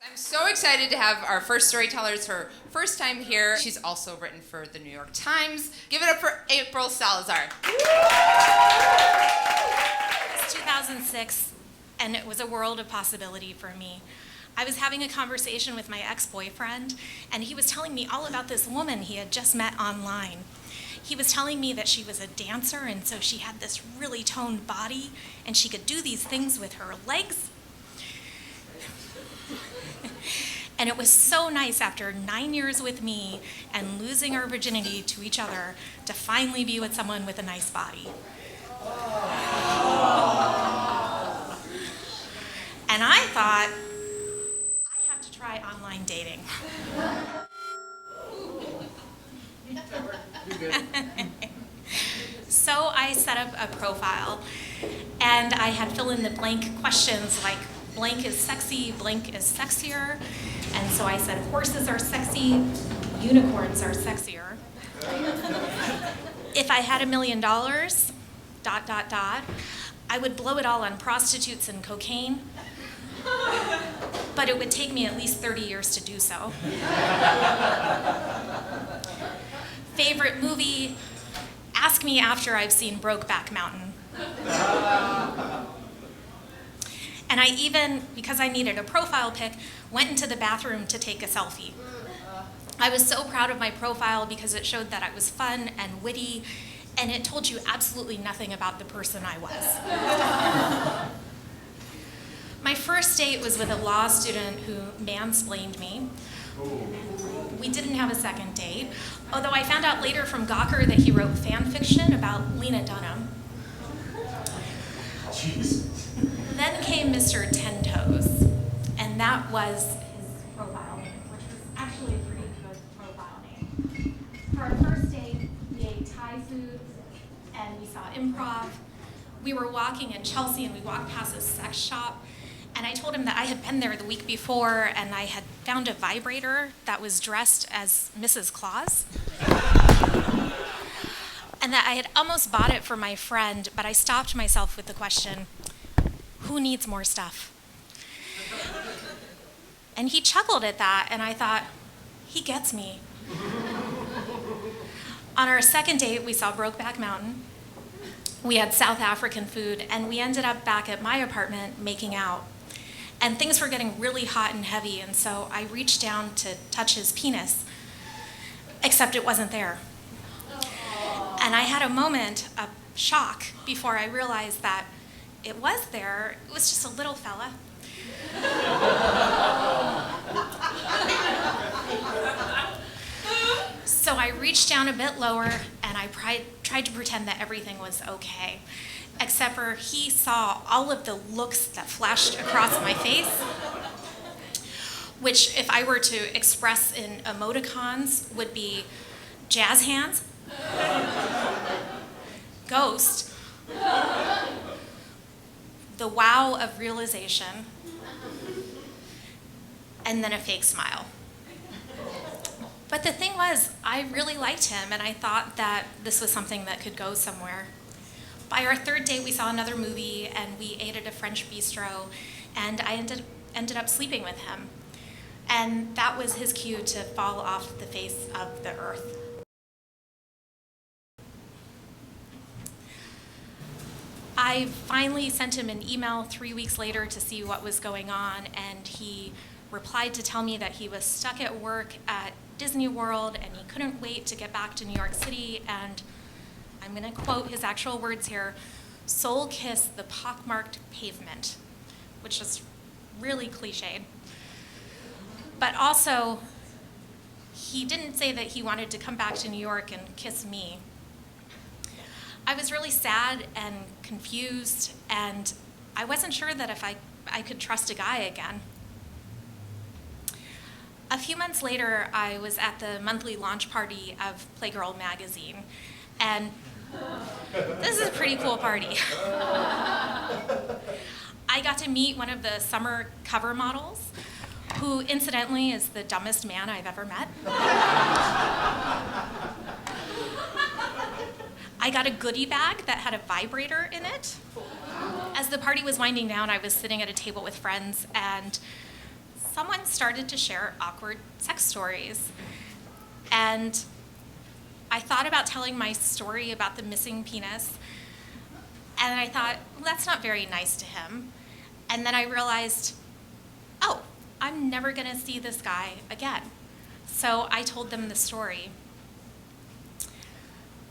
I'm so excited to have our first storyteller. It's her first time here. She's also written for the New York Times. Give it up for April Salazar. It's 2006, and it was a world of possibility for me. I was having a conversation with my ex-boyfriend, and he was telling me all about this woman he had just met online. He was telling me that she was a dancer, and so she had this really toned body, and she could do these things with her legs. And it was so nice after 9 years with me and losing our virginity to each other to finally be with someone with a nice body. And I thought, I have to try online dating. So I set up a profile, and I had fill in the blank questions like blank is sexy, blank is sexier. And so I said horses are sexy, unicorns are sexier. If I had $1 million, ... I would blow it all on prostitutes and cocaine, but it would take me at least 30 years to do so. Favorite movie? Ask me after I've seen Brokeback Mountain. And I even, because I needed a profile pic, went into the bathroom to take a selfie. I was so proud of my profile because it showed that I was fun and witty, and it told you absolutely nothing about the person I was. My first date was with a law student who mansplained me. We didn't have a second date, although I found out later from Gawker that he wrote fan fiction about Lena Dunham. Jeez. Then came Mr. Ten Toes, and that was his profile name, which was actually a pretty good profile name. For our first date, we ate Thai food, and we saw improv. We were walking in Chelsea, and we walked past a sex shop, and I told him that I had been there the week before, and I had found a vibrator that was dressed as Mrs. Claus. And that I had almost bought it for my friend, but I stopped myself with the question, who needs more stuff? And he chuckled at that, and I thought, he gets me. On our second date, we saw Brokeback Mountain. We had South African food, and we ended up back at my apartment making out. And things were getting really hot and heavy, and so I reached down to touch his penis, except it wasn't there. And I had a moment of shock before I realized that it was there. It was just a little fella. So I reached down a bit lower, and I tried to pretend that everything was okay, except for he saw all of the looks that flashed across my face, which if I were to express in emoticons would be jazz hands, ghost, the wow of realization, and then a fake smile. But the thing was, I really liked him, and I thought that this was something that could go somewhere. By our third date, we saw another movie, and we ate at a French bistro, and I ended up sleeping with him. And that was his cue to fall off the face of the earth. I finally sent him an email 3 weeks later to see what was going on, and he replied to tell me that he was stuck at work at Disney World and he couldn't wait to get back to New York City, and I'm going to quote his actual words here, soul kiss the pockmarked pavement, which is really cliched. But also, he didn't say that he wanted to come back to New York and kiss me. I was really sad and confused, and I wasn't sure that if I could trust a guy again. A few months later, I was at the monthly launch party of Playgirl magazine, and this is a pretty cool party. I got to meet one of the summer cover models, who incidentally is the dumbest man I've ever met. I got a goodie bag that had a vibrator in it. As the party was winding down, I was sitting at a table with friends, and someone started to share awkward sex stories. And I thought about telling my story about the missing penis, and I thought, well, that's not very nice to him. And then I realized, oh, I'm never going to see this guy again. So I told them the story.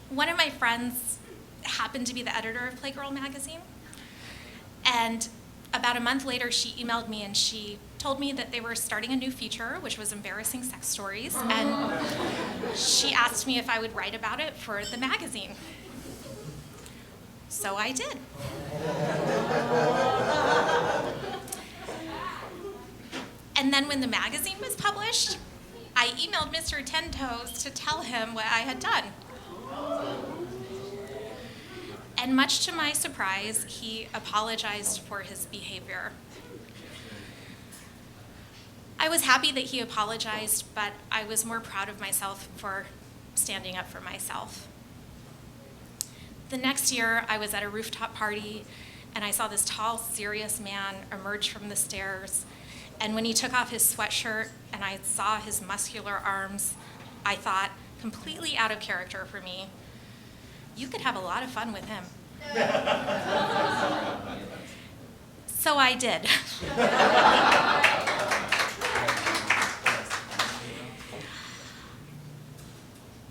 One of my friends happened to be the editor of Playgirl magazine, and about a month later, she emailed me and she told me that they were starting a new feature, which was embarrassing sex stories, and she asked me if I would write about it for the magazine. So I did. And then when the magazine was published, I emailed Mr. Ten Toes to tell him what I had done. And much to my surprise, he apologized for his behavior. I was happy that he apologized, but I was more proud of myself for standing up for myself. The next year, I was at a rooftop party, and I saw this tall, serious man emerge from the stairs. And when he took off his sweatshirt and I saw his muscular arms, I thought, completely out of character for me, you could have a lot of fun with him. So I did.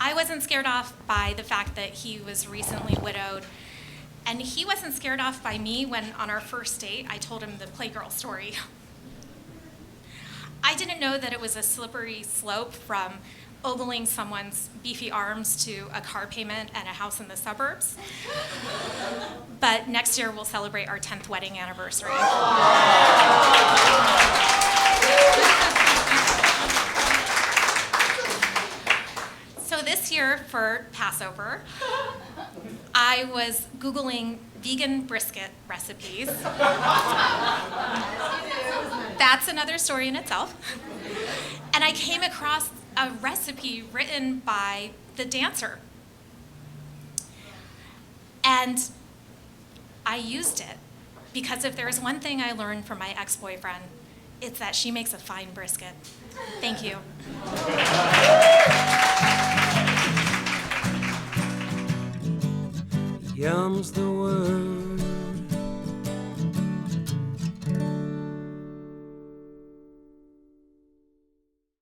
I wasn't scared off by the fact that he was recently widowed, and he wasn't scared off by me when on our first date I told him the Playgirl story. I didn't know that it was a slippery slope from ogling someone's beefy arms to a car payment and a house in the suburbs. But next year we'll celebrate our 10th wedding anniversary. So this year for Passover, I was Googling vegan brisket recipes. That's another story in itself. And I came across a recipe written by the dancer. And I used it because if there's one thing I learned from my ex-boyfriend, it's that she makes a fine brisket. Thank you. Yum's the